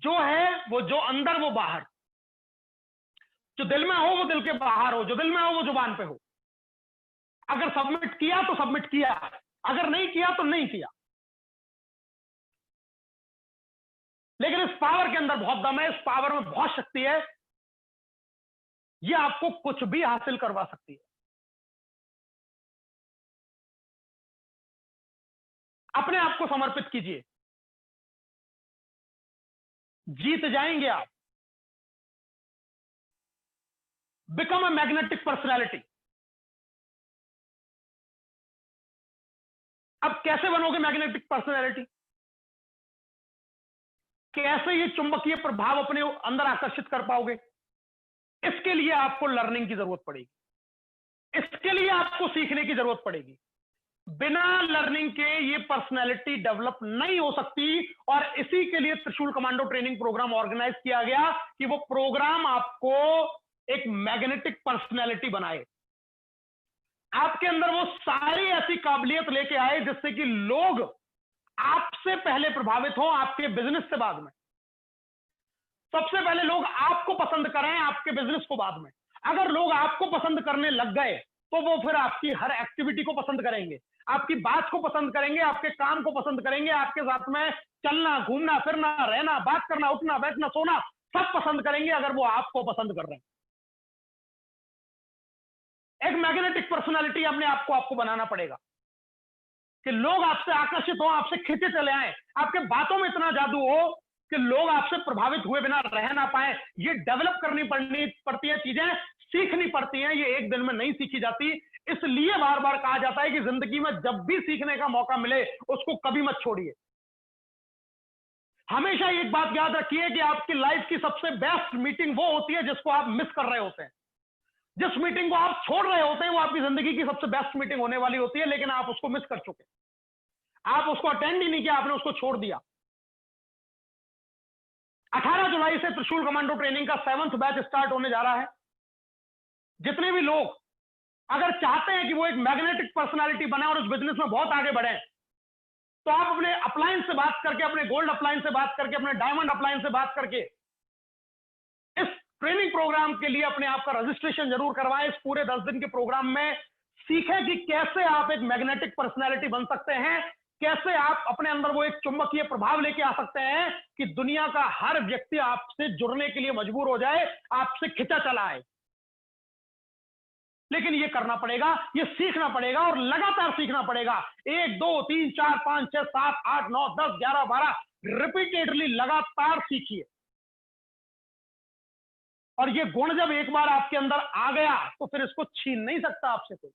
[SPEAKER 1] जो है वो जो अंदर वो बाहर, जो दिल में हो वो दिल के बाहर हो, जो दिल में हो वो जुबान पे हो। अगर सबमिट किया तो सबमिट किया, अगर नहीं किया तो नहीं किया। लेकिन इस पावर के अंदर बहुत दम है, इस पावर में बहुत शक्ति है, ये आपको कुछ भी हासिल करवा सकती है। अपने आप को समर्पित कीजिए, जीत जाएंगे आप। Become a magnetic personality. अब कैसे बनोगे मैग्नेटिक पर्सनैलिटी? कैसे ये चुंबकीय प्रभाव अपने अंदर आकर्षित कर पाओगे? इसके लिए आपको लर्निंग की जरूरत पड़ेगी, इसके लिए आपको सीखने की जरूरत पड़ेगी। बिना लर्निंग के ये पर्सनैलिटी डेवलप नहीं हो सकती, और इसी के लिए त्रिशूल कमांडो ट्रेनिंग प्रोग्राम ऑर्गेनाइज किया गया कि वो प्रोग्राम आपको एक मैग्नेटिक पर्सनैलिटी बनाए, आपके अंदर वो सारी ऐसी काबिलियत लेके आए जिससे कि लोग आपसे पहले प्रभावित हो, आपके बिजनेस से बाद में। सबसे पहले लोग आपको पसंद करें, आपके बिजनेस को बाद में। अगर लोग आपको पसंद करने लग गए तो वो फिर आपकी हर एक्टिविटी को पसंद करेंगे, आपकी बात को पसंद करेंगे, आपके काम को पसंद करेंगे, आपके साथ में चलना, घूमना, फिरना, रहना, बात करना, उठना, बैठना, सोना, सब पसंद करेंगे अगर वो आपको पसंद कर रहे हैं। एक मैग्नेटिक पर्सनालिटी अपने आपको बनाना पड़ेगा कि लोग आपसे आकर्षित हो, आपसे खींचे चले आए, आपके बातों में इतना जादू हो कि लोग आपसे प्रभावित हुए बिना रह ना पाए। ये डेवलप करनी पड़ती है, चीजें सीखनी पड़ती हैं, ये एक दिन में नहीं सीखी जाती। इसलिए बार बार कहा जाता है कि जिंदगी में जब भी सीखने का मौका मिले उसको कभी मत छोड़िए। हमेशा एक बात याद रखिए कि आपकी लाइफ की सबसे बेस्ट मीटिंग वो होती है जिसको आप मिस कर रहे होते हैं। जिस मीटिंग को आप छोड़ रहे होते हैं वो आपकी जिंदगी की सबसे बेस्ट मीटिंग होने वाली होती है, लेकिन आप उसको मिस कर चुके, आप उसको अटेंड ही नहीं किया, आपने उसको छोड़ दिया। 18 जुलाई से त्रिशूल कमांडो ट्रेनिंग का 7th बैच स्टार्ट होने जा रहा है। जितने भी लोग अगर चाहते हैं कि वो एक मैग्नेटिक पर्सनालिटी बने और उस बिजनेस में बहुत आगे बढ़े, तो आप अपने अपलायंस से बात करके, अपने गोल्ड अपलायंस से बात करके, अपने डायमंड अपलायंस से बात करके इस ट्रेनिंग प्रोग्राम के लिए अपने आप का रजिस्ट्रेशन जरूर करवाएं। इस पूरे 10 दिन के प्रोग्राम में सीखें कि कैसे आप एक मैग्नेटिक पर्सनालिटी बन सकते हैं, कैसे आप अपने अंदर वो एक चुंबकीय प्रभाव लेके आ सकते हैं कि दुनिया का हर व्यक्ति आपसे जुड़ने के लिए मजबूर हो जाए, आपसे खिंचा चला आए। लेकिन ये करना पड़ेगा, ये सीखना पड़ेगा और लगातार सीखना पड़ेगा। 1 2 3 4 5 6 7 8 9 10 11 12 रिपीटेडली लगातार सीखिए। और ये गुण जब एक बार आपके अंदर आ गया तो फिर इसको छीन नहीं सकता आपसे कोई।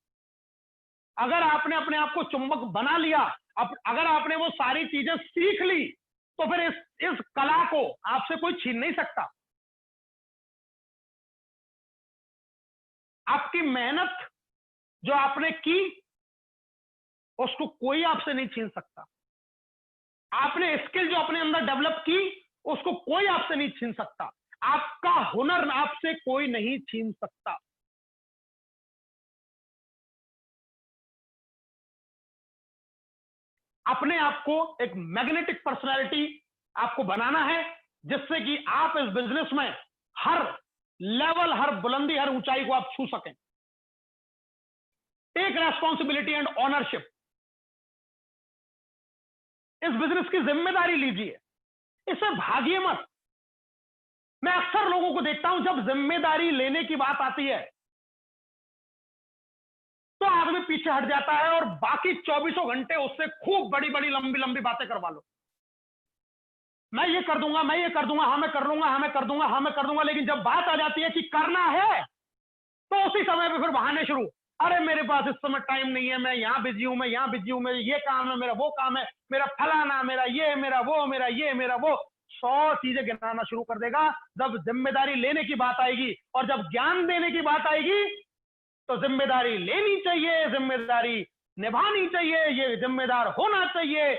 [SPEAKER 1] अगर आपने अपने आप को चुंबक बना लिया, अगर आपने वो सारी चीजें सीख ली, तो फिर इस कला को आपसे कोई छीन नहीं सकता। आपकी मेहनत जो आपने की उसको कोई आपसे नहीं छीन सकता। आपने स्किल जो अपने अंदर डेवलप की उसको कोई आपसे नहीं छीन सकता। आपका हुनर आपसे कोई नहीं छीन सकता। अपने आप को एक मैग्नेटिक पर्सनालिटी आपको बनाना है, जिससे कि आप इस बिजनेस में हर लेवल, हर बुलंदी, हर ऊंचाई को आप छू सकें। Take responsibility and ownership. इस बिजनेस की जिम्मेदारी लीजिए, इससे भागिए मत। मैं अक्सर लोगों को देखता हूं जब जिम्मेदारी लेने की बात आती है तो आदमी पीछे हट जाता है और बाकी 24 घंटे उससे खूब बड़ी बड़ी लंबी लंबी बातें करवा लो। मैं ये कर दूंगा, मैं ये कर दूंगा, हाँ मैं कर लूंगा, हाँ मैं कर दूंगा, हाँ मैं कर दूंगा। लेकिन जब बात आ जाती है कि करना है, तो उसी समय पे फिर बहाने शुरू। अरे मेरे पास इस समय टाइम नहीं है, मैं यहाँ बिजी हूं, मैं यहाँ बिजी हूं, मेरे ये काम है, मेरा वो काम है, मेरा फलाना, मेरा ये, मेरा वो, मेरा ये, मेरा वो, 100 चीजें गिनाना शुरू कर देगा। जब जिम्मेदारी लेने की बात आएगी और जब ज्ञान देने की बात आएगी, तो जिम्मेदारी लेनी चाहिए, जिम्मेदारी निभानी चाहिए, ये जिम्मेदार होना चाहिए।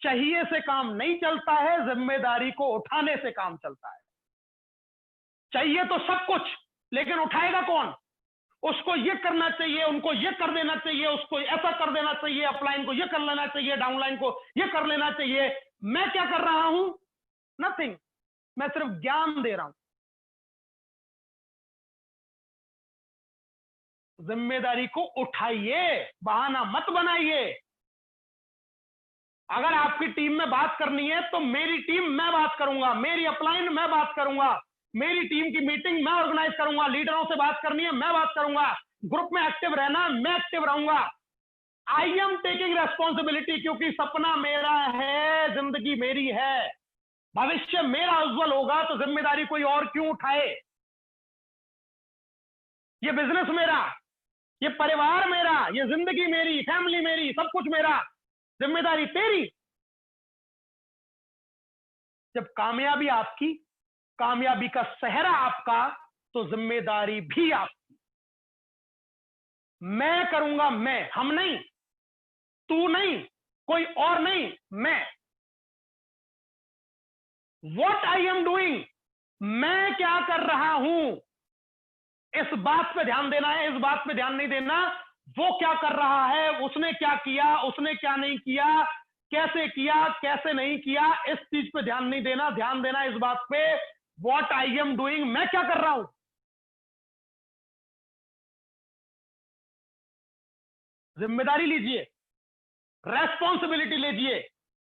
[SPEAKER 1] चाहिए से काम नहीं चलता है, जिम्मेदारी को उठाने से काम चलता है। चाहिए तो सब कुछ, लेकिन उठाएगा कौन? उसको ये करना चाहिए, उनको ये कर देना चाहिए, उसको ऐसा कर देना चाहिए, अपलाइन को ये कर लेना चाहिए, डाउनलाइन को ये कर लेना चाहिए। मैं क्या कर रहा हूं? नथिंग। मैं सिर्फ ज्ञान दे रहा हूं। जिम्मेदारी को उठाइए, बहाना मत बनाइए। अगर आपकी टीम में बात करनी है तो मेरी टीम मैं बात करूंगा, मेरी अपलाइन मैं बात करूंगा, मेरी टीम की मीटिंग मैं ऑर्गेनाइज करूंगा, लीडरों से बात करनी है मैं बात करूंगा, ग्रुप में एक्टिव रहना मैं एक्टिव रहूंगा। आई एम टेकिंग रेस्पॉन्सिबिलिटी, क्योंकि सपना मेरा है, जिंदगी मेरी है, भविष्य मेरा उज्जवल होगा, तो जिम्मेदारी कोई और क्यों उठाए? ये बिजनेस मेरा, ये परिवार मेरा, ये जिंदगी मेरी, फैमिली मेरी, सब कुछ मेरा, जिम्मेदारी तेरी। जब कामयाबी आपकी, कामयाबी का सेहरा आपका, तो जिम्मेदारी भी आपकी। मैं करूंगा, मैं, हम नहीं, तू नहीं, कोई और नहीं, मैं। What I am doing, मैं क्या कर रहा हूं, इस बात पे ध्यान देना है। इस बात पे ध्यान नहीं देना वो क्या कर रहा है, उसने क्या किया, उसने क्या नहीं किया, कैसे किया, कैसे नहीं किया, इस चीज पे ध्यान नहीं देना। ध्यान देना इस बात पे, व्हाट आई एम डूइंग, मैं क्या कर रहा हूं। जिम्मेदारी लीजिए, रेस्पॉन्सिबिलिटी लीजिए।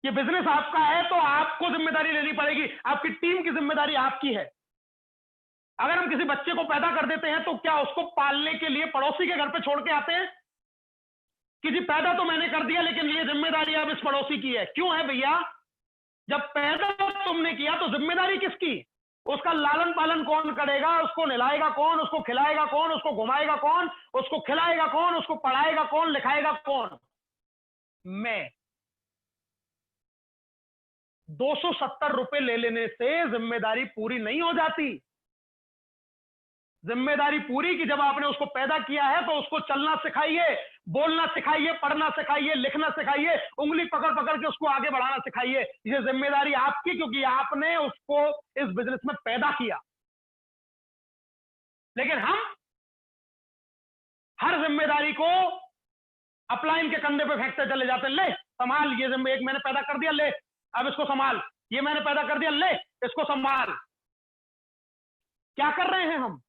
[SPEAKER 1] ये बिजनेस आपका है तो आपको जिम्मेदारी लेनी पड़ेगी, आपकी टीम की जिम्मेदारी आपकी है। अगर हम किसी बच्चे को पैदा कर देते हैं तो क्या उसको पालने के लिए पड़ोसी के घर पे छोड़ के आते हैं कि जी पैदा तो मैंने कर दिया लेकिन ये जिम्मेदारी अब इस पड़ोसी की है? क्यों है भैया? जब पैदा तुमने किया तो जिम्मेदारी किसकी? उसका लालन पालन कौन करेगा, उसको नहलाएगा कौन, उसको खिलाएगा कौन, उसको घुमाएगा कौन, उसको खिलाएगा कौन, उसको पढ़ाएगा कौन, लिखाएगा कौन? मैं। 270 रुपए ले लेने से जिम्मेदारी पूरी नहीं हो जाती। जिम्मेदारी पूरी की जब आपने उसको पैदा किया है तो उसको चलना सिखाइए, बोलना सिखाइए, पढ़ना सिखाइए, लिखना सिखाइए, उंगली पकड़ पकड़ के उसको आगे बढ़ाना सिखाइए। ये जिम्मेदारी आपकी, क्योंकि आपने उसको इस बिजनेस में पैदा किया। लेकिन हम हर जिम्मेदारी को अपलाइन के कंधे पे फेंकते चले जाते हैं। ले संभाल, ये एक मैंने पैदा कर दिया, ले अब इसको संभाल, ये मैंने पैदा कर दिया, ले इसको संभाल। क्या कर रहे हैं हम?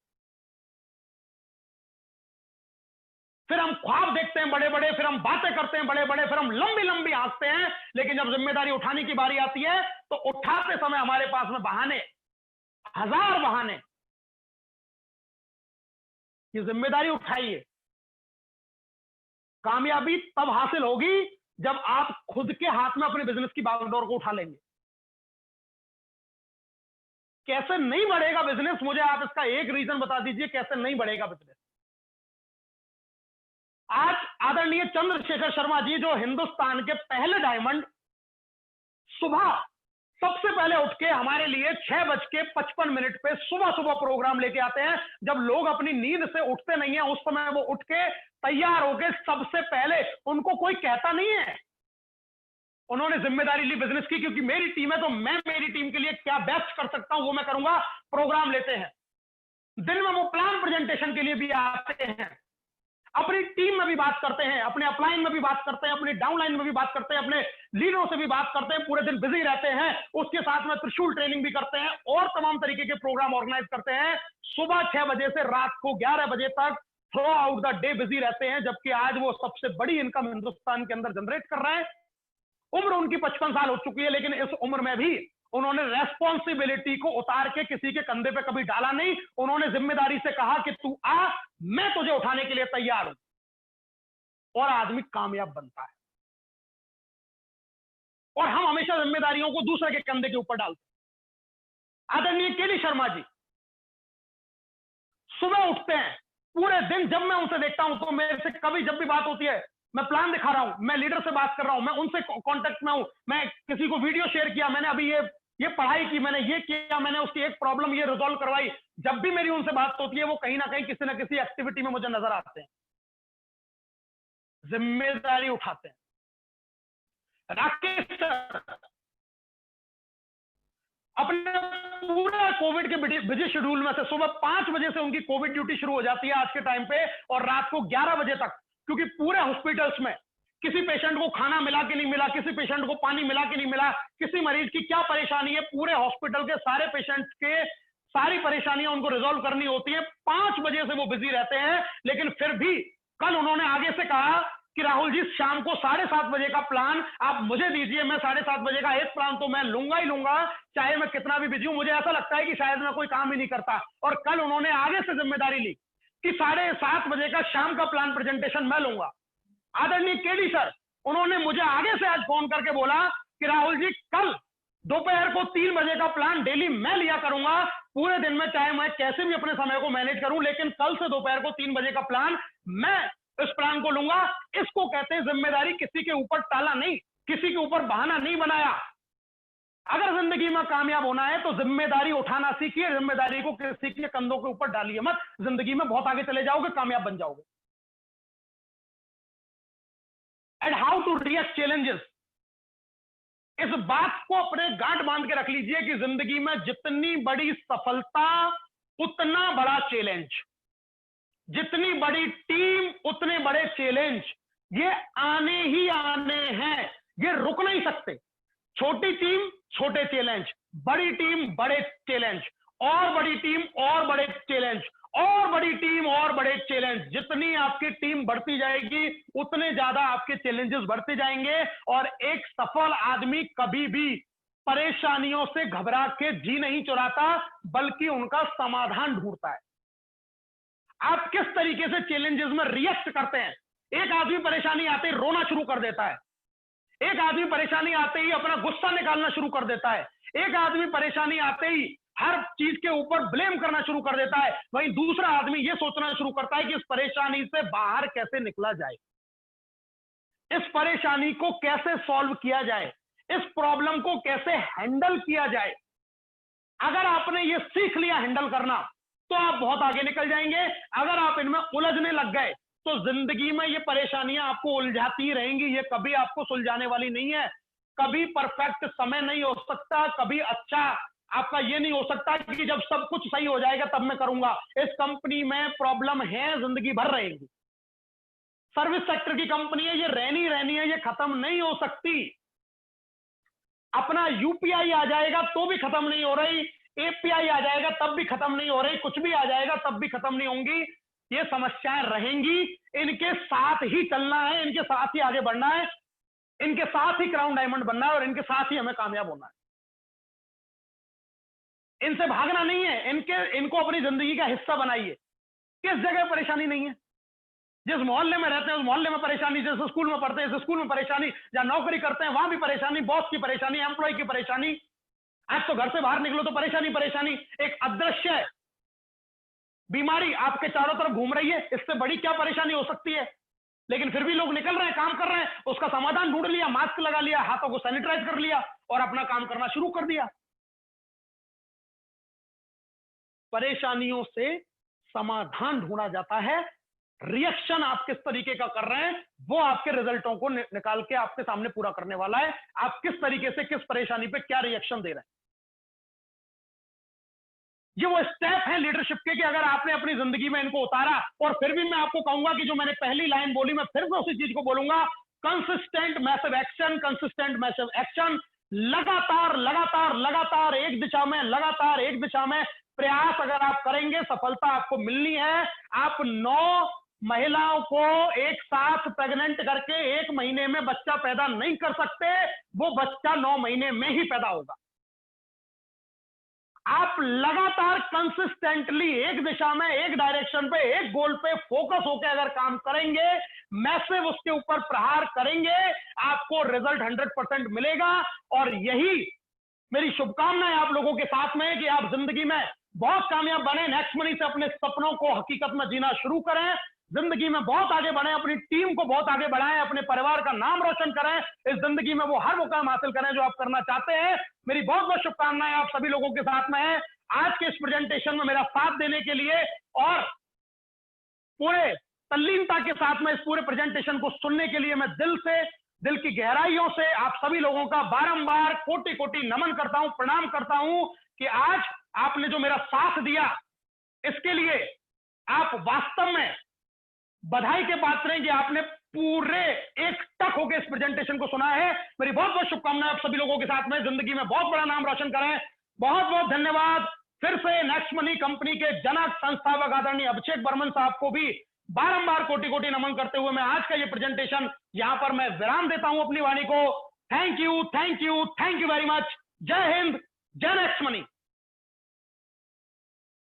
[SPEAKER 1] फिर हम ख्वाब देखते हैं बड़े बड़े, फिर हम बातें करते हैं बड़े बड़े, फिर हम लंबी लंबी हंसते हैं, लेकिन जब जिम्मेदारी उठाने की बारी आती है तो उठाते समय हमारे पास में बहाने, हजार बहाने। ये जिम्मेदारी उठाइए। कामयाबी तब हासिल होगी जब आप खुद के हाथ में अपने बिजनेस की बागडोर को उठा लेंगे। कैसे नहीं बढ़ेगा बिजनेस, मुझे आप इसका एक रीजन बता दीजिए, कैसे नहीं बढ़ेगा बिजनेस। आज आदरणीय चंद्रशेखर शर्मा जी, जो हिंदुस्तान के पहले डायमंड, सुबह सबसे पहले उठ के हमारे लिए 6:55 पे सुबह सुबह प्रोग्राम लेके आते हैं। जब लोग अपनी नींद से उठते नहीं है, उस समय वो उठ के तैयार होके सबसे पहले, उनको कोई कहता नहीं है, उन्होंने जिम्मेदारी ली बिजनेस की, क्योंकि मेरी टीम है तो मैं मेरी टीम के लिए क्या बेस्ट कर सकता हूं वो मैं करूंगा। प्रोग्राम लेते हैं, दिन में वो प्लान प्रेजेंटेशन के लिए भी आते हैं, अपनी टीम में भी बात करते हैं, अपने अपलाइन में भी बात करते हैं, अपने डाउनलाइन में भी बात करते हैं, अपने लीडरों से भी बात करते हैं, पूरे दिन बिजी रहते हैं। उसके साथ में त्रिशूल ट्रेनिंग भी करते हैं और तमाम तरीके के प्रोग्राम ऑर्गेनाइज करते हैं। सुबह 6 बजे से रात को 11 बजे तक through out the day busy रहते हैं, जबकि आज वो सबसे बड़ी इनकम हिंदुस्तान के अंदर जनरेट कर रहे हैं। उम्र उनकी 55 साल हो चुकी है, लेकिन इस उम्र में भी उन्होंने रेस्पॉन्सिबिलिटी को उतार के किसी के कंधे पे कभी डाला नहीं। उन्होंने जिम्मेदारी से कहा कि तू आ, मैं तुझे उठाने के लिए तैयार हूं। और आदमी कामयाब बनता है। और हम हमेशा जिम्मेदारियों को दूसरे के कंधे के ऊपर डालते हैं। आदरणीय केडी शर्मा जी सुबह उठते हैं, पूरे दिन जब मैं उनसे देखता हूं तो मेरे से कभी जब भी बात होती है, मैं प्लान दिखा रहा हूं, मैं लीडर से बात कर रहा हूं, मैं उनसे कांटेक्ट में हूं, मैं किसी को वीडियो शेयर किया, मैंने अभी ये पढ़ाई की, मैंने ये किया, मैंने उसकी एक प्रॉब्लम ये रिजॉल्व करवाई, जब भी मेरी उनसे बात होती है वो कहीं ना कहीं किसी ना किसी एक्टिविटी में मुझे नजर आते हैं, जिम्मेदारी उठाते हैं। राकेश सर अपने पूरे कोविड के बिजी शेड्यूल में से सुबह 5 बजे से उनकी कोविड ड्यूटी शुरू हो जाती है आज के टाइम पे, और रात को 11 बजे तक, क्योंकि पूरे हॉस्पिटल्स में किसी पेशेंट को खाना मिला कि नहीं मिला, किसी पेशेंट को पानी मिला कि नहीं मिला, किसी मरीज की क्या परेशानी है, पूरे हॉस्पिटल के सारे पेशेंट्स के सारी परेशानियां उनको रिजॉल्व करनी होती है। 5 बजे से वो बिजी रहते हैं। लेकिन फिर भी कल उन्होंने आगे से कहा कि राहुल जी शाम को 7:30 बजे का प्लान आप मुझे दीजिए, मैं 7:30 बजे का एक प्लान तो मैं लूंगा ही लूंगा, चाहे मैं कितना भी बिजी हूं। मुझे ऐसा लगता है कि शायद मैं कोई काम ही नहीं करता। और कल उन्होंने आगे से जिम्मेदारी ली कि 7:30 बजे का शाम का प्लान प्रेजेंटेशन मैं लूंगा। आदरणीय केडी सर उन्होंने मुझे आगे से आज फोन करके बोला कि राहुल जी कल दोपहर को 3 बजे का प्लान डेली मैं लिया करूंगा, पूरे दिन में चाहे मैं कैसे भी अपने समय को मैनेज करूं, लेकिन कल से दोपहर को 3 बजे का प्लान मैं इस प्लान को लूंगा। इसको कहते हैं जिम्मेदारी। किसी के ऊपर टाला नहीं, किसी के ऊपर बहाना नहीं बनाया। अगर जिंदगी में कामयाब होना है तो जिम्मेदारी उठाना सीखिए, जिम्मेदारी को किसी के कंधों के ऊपर डालिए मत, जिंदगी में बहुत आगे चले जाओगे, कामयाब बन जाओगे। And how to react challenges, इस बात को अपने गांठ बांध के रख लीजिए कि जिंदगी में जितनी बड़ी सफलता उतना बड़ा चैलेंज, जितनी बड़ी टीम उतने बड़े चैलेंज, ये आने ही आने हैं, ये रुक नहीं सकते। छोटी टीम छोटे चैलेंज, बड़ी टीम बड़े चैलेंज, और बड़ी टीम और बड़े चैलेंज, और बड़ी टीम और बड़े चैलेंज। जितनी आपकी टीम बढ़ती जाएगी उतने ज्यादा आपके चैलेंजेस बढ़ते जाएंगे। और एक सफल आदमी कभी भी परेशानियों से घबरा के जी नहीं चुराता, बल्कि उनका समाधान ढूंढता है। आप किस तरीके से चैलेंजेस में रिएक्ट करते हैं। एक आदमी परेशानी आते ही रोना शुरू कर देता है, एक आदमी परेशानी आते ही अपना गुस्सा निकालना शुरू कर देता है, एक आदमी परेशानी आते ही हर चीज के ऊपर ब्लेम करना शुरू कर देता है। वहीं दूसरा आदमी यह सोचना शुरू करता है कि इस परेशानी से बाहर कैसे निकला जाए, इस परेशानी को कैसे सॉल्व किया जाए, इस प्रॉब्लम को कैसे हैंडल किया जाए। अगर आपने ये सीख लिया हैंडल करना तो आप बहुत आगे निकल जाएंगे। अगर आप इनमें उलझने लग गए तो जिंदगी में ये परेशानियां आपको उलझाती रहेंगी, ये कभी आपको सुलझाने वाली नहीं है। कभी परफेक्ट समय नहीं हो सकता, कभी अच्छा आपका ये नहीं हो सकता कि जब सब कुछ सही हो जाएगा तब मैं करूंगा। इस कंपनी में प्रॉब्लम है, जिंदगी भर रहेंगी। सर्विस सेक्टर की कंपनी है, ये रहनी है, ये खत्म नहीं हो सकती। अपना यूपीआई आ जाएगा तो भी खत्म नहीं हो रही, एपीआई आ जाएगा तब भी खत्म नहीं हो रही, कुछ भी आ जाएगा तब भी खत्म नहीं होंगी। ये समस्याएं रहेंगी, इनके साथ ही चलना है, इनके साथ ही आगे बढ़ना है, इनके साथ ही क्राउन डायमंड बनना है, और इनके साथ ही हमें कामयाब होना है। इनसे भागना नहीं है, इनको अपनी जिंदगी का हिस्सा बनाइए। किस जगह परेशानी नहीं है, जिस मोहल्ले में रहते हैं उस मोहल्ले में परेशानी, जिस स्कूल में पढ़ते हैं उस स्कूल में परेशानी, जहां नौकरी करते हैं वहां भी परेशानी, बॉस की परेशानी, एम्प्लॉय की परेशानी। आज तो घर से बाहर निकलो तो परेशानी। एक अदृश्य बीमारी आपके चारों तरफ घूम रही है, इससे बड़ी क्या परेशानी हो सकती है। लेकिन फिर भी लोग निकल रहे हैं, काम कर रहे हैं, उसका समाधान ढूंढ लिया, मास्क लगा लिया, हाथों को सैनिटाइज कर लिया और अपना काम करना शुरू कर दिया। परेशानियों से समाधान ढूंढा जाता है। रिएक्शन आप किस तरीके का कर रहे हैं वो आपके रिजल्टों को निकाल के आपके सामने पूरा करने वाला है। आप किस तरीके से किस परेशानी पे क्या रिएक्शन दे रहे हैं, ये वो स्टेप है लीडरशिप के कि अगर आपने अपनी जिंदगी में इनको उतारा। और फिर भी मैं आपको कहूंगा कि जो मैंने पहली लाइन बोली, मैं फिर से उसी चीज को बोलूंगा, consistent massive action, consistent massive action. लगातार लगातार लगातार एक दिशा में, लगातार एक दिशा में प्रयास अगर आप करेंगे, सफलता आपको मिलनी है। आप 9 महिलाओं को एक साथ प्रेग्नेंट करके 1 महीने में बच्चा पैदा नहीं कर सकते, वो बच्चा 9 महीने में ही पैदा होगा। आप लगातार कंसिस्टेंटली एक दिशा में, एक डायरेक्शन पे, एक गोल पे फोकस होकर अगर काम करेंगे, मैसिव उसके ऊपर प्रहार करेंगे, आपको रिजल्ट 100% मिलेगा। और यही मेरी शुभकामनाएं आप लोगों के साथ में है कि आप जिंदगी में बहुत कामयाब बने, नेक्स्ट मनी से अपने सपनों को हकीकत में जीना शुरू करें, जिंदगी में बहुत आगे बढ़े, अपनी टीम को बहुत आगे बढ़ाएं, अपने परिवार का नाम रोशन करें, इस जिंदगी में वो हर वो काम हासिल करें जो आप करना चाहते हैं। मेरी बहुत बहुत शुभकामनाएं आप सभी लोगों के साथ में है। आज के इस प्रेजेंटेशन में मेरा साथ देने के लिए और पूरे तल्लीनता के साथ में इस पूरे प्रेजेंटेशन को सुनने के लिए मैं दिल की गहराइयों से आप सभी लोगों का बारंबार कोटि कोटि नमन करता हूं, प्रणाम करता हूं कि आज आपने जो मेरा साथ दिया, इसके लिए आप वास्तव में बधाई के पात्र हैं कि आपने पूरे एक टक होकर इस प्रेजेंटेशन को सुना है। मेरी बहुत बहुत शुभकामनाएं आप सभी लोगों के साथ में, जिंदगी में बहुत बड़ा नाम रोशन करें। बहुत बहुत धन्यवाद। फिर से नेक्स्ट मनी कंपनी के जनक, संस्थापक आदरणीय अभिषेक बर्मन साहब को भी बारंबार कोटि कोटि नमन करते हुए मैं आज का ये प्रेजेंटेशन यहां पर मैं विराम देता हूं अपनी वाणी को। Thank you very much. जय हिंद, जय नेक्स्ट मनी।